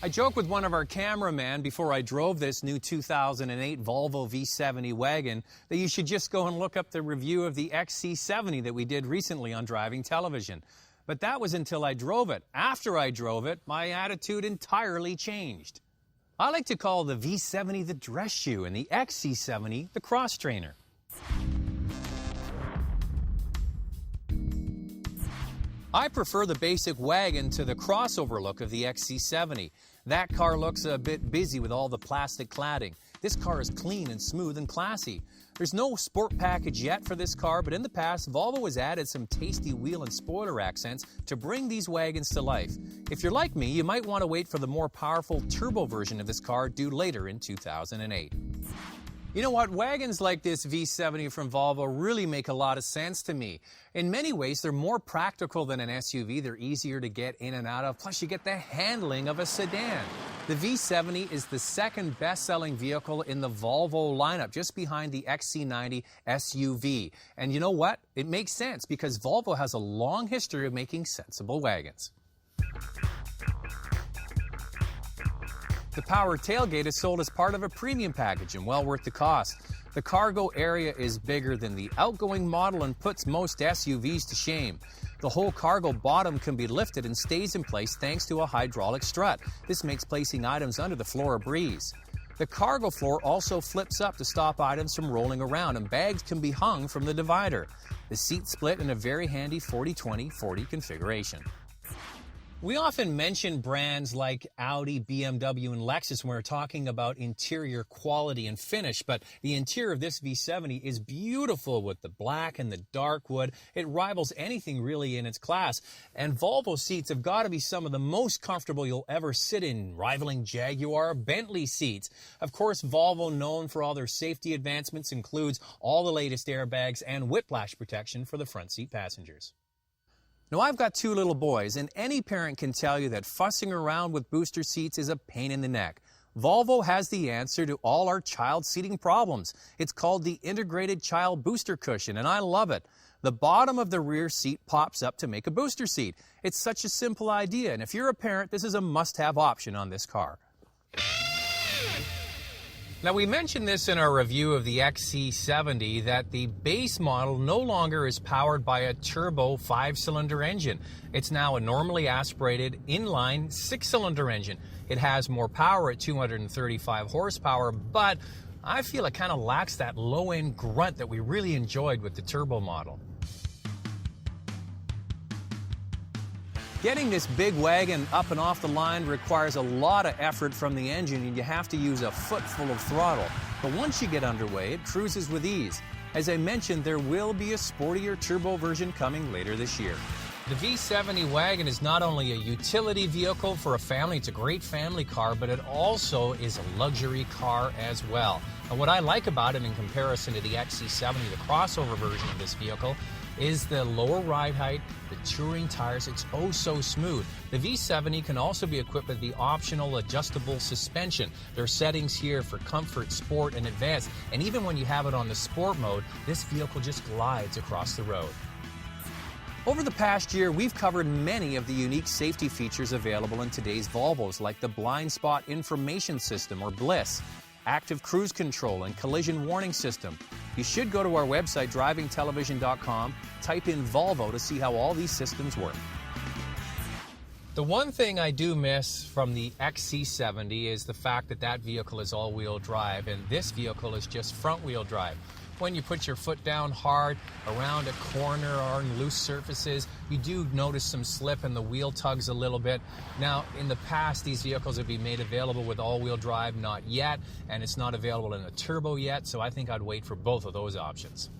I joked with one of our cameramen before I drove this new 2008 Volvo V70 wagon that you should just go and look up the review of the XC70 that we did recently on Driving Television. But that was until I drove it. After I drove it, my attitude entirely changed. I like to call the V70 the dress shoe and the XC70 the cross trainer. I prefer the basic wagon to the crossover look of the XC70. That car looks a bit busy with all the plastic cladding. This car is clean and smooth and classy. There's no sport package yet for this car, but in the past, Volvo has added some tasty wheel and spoiler accents to bring these wagons to life. If you're like me, you might want to wait for the more powerful turbo version of this car due later in 2008. You know what? Wagons like this V70 from Volvo really make a lot of sense to me. In many ways, they're more practical than an SUV. They're easier to get in and out of. Plus, you get the handling of a sedan. The V70 is the second best-selling vehicle in the Volvo lineup, just behind the XC90 SUV. And you know what? It makes sense because Volvo has a long history of making sensible wagons. The power tailgate is sold as part of a premium package and well worth the cost. The cargo area is bigger than the outgoing model and puts most SUVs to shame. The whole cargo bottom can be lifted and stays in place thanks to a hydraulic strut. This makes placing items under the floor a breeze. The cargo floor also flips up to stop items from rolling around, and bags can be hung from the divider. The seats split in a very handy 40-20-40 configuration. We often mention brands like Audi, BMW, and Lexus when we're talking about interior quality and finish, but the interior of this V70 is beautiful with the black and the dark wood. It rivals anything really in its class, and Volvo seats have got to be some of the most comfortable you'll ever sit in, rivaling Jaguar, Bentley seats. Of course, Volvo, known for all their safety advancements, includes all the latest airbags and whiplash protection for the front seat passengers. Now, I've got two little boys, and any parent can tell you that fussing around with booster seats is a pain in the neck. Volvo has the answer to all our child seating problems. It's called the Integrated Child Booster Cushion, and I love it. The bottom of the rear seat pops up to make a booster seat. It's such a simple idea, and if you're a parent, this is a must-have option on this car. Now, we mentioned this in our review of the XC70 that the base model no longer is powered by a turbo 5-cylinder engine. It's now a normally aspirated inline 6-cylinder engine. It has more power at 235 horsepower, but I feel it kind of lacks that low-end grunt that we really enjoyed with the turbo model. Getting this big wagon up and off the line requires a lot of effort from the engine, and you have to use a foot full of throttle. But once you get underway, it cruises with ease. As I mentioned, there will be a sportier turbo version coming later this year. The V70 wagon is not only a utility vehicle for a family, it's a great family car, but it also is a luxury car as well. And what I like about it in comparison to the XC70, the crossover version of this vehicle, is the lower ride height, the touring tires. It's oh so smooth. The V70 can also be equipped with the optional adjustable suspension. There are settings here for comfort, sport, and advanced. And even when you have it on the sport mode, this vehicle just glides across the road. Over the past year, we've covered many of the unique safety features available in today's Volvos, like the Blind Spot Information System, or BLIS, active cruise control, and collision warning system. You should go to our website, drivingtelevision.com, type in Volvo to see how all these systems work. The one thing I do miss from the XC70 is the fact that that vehicle is all-wheel drive, and this vehicle is just front-wheel drive. When you put your foot down hard around a corner or on loose surfaces, you do notice some slip and the wheel tugs a little bit. Now, in the past, these vehicles would be made available with all-wheel drive, not yet, and it's not available in a turbo yet, so I think I'd wait for both of those options.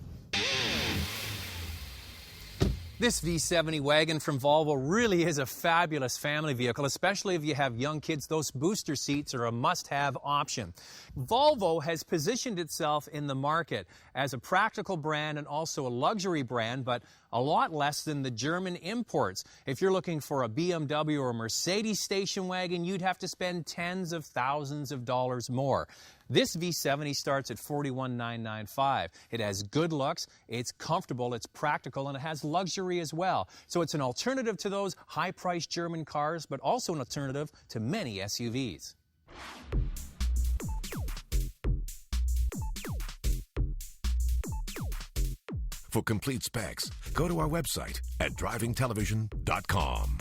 This V70 wagon from Volvo really is a fabulous family vehicle, especially if you have young kids. Those booster seats are a must-have option. Volvo has positioned itself in the market as a practical brand and also a luxury brand, but a lot less than the German imports. If you're looking for a BMW or a Mercedes station wagon, you'd have to spend tens of thousands of dollars more. This V70 starts at $41,995. It has good looks, it's comfortable, it's practical, and it has luxury as well. So it's an alternative to those high-priced German cars, but also an alternative to many SUVs. For complete specs, go to our website at drivingtelevision.com.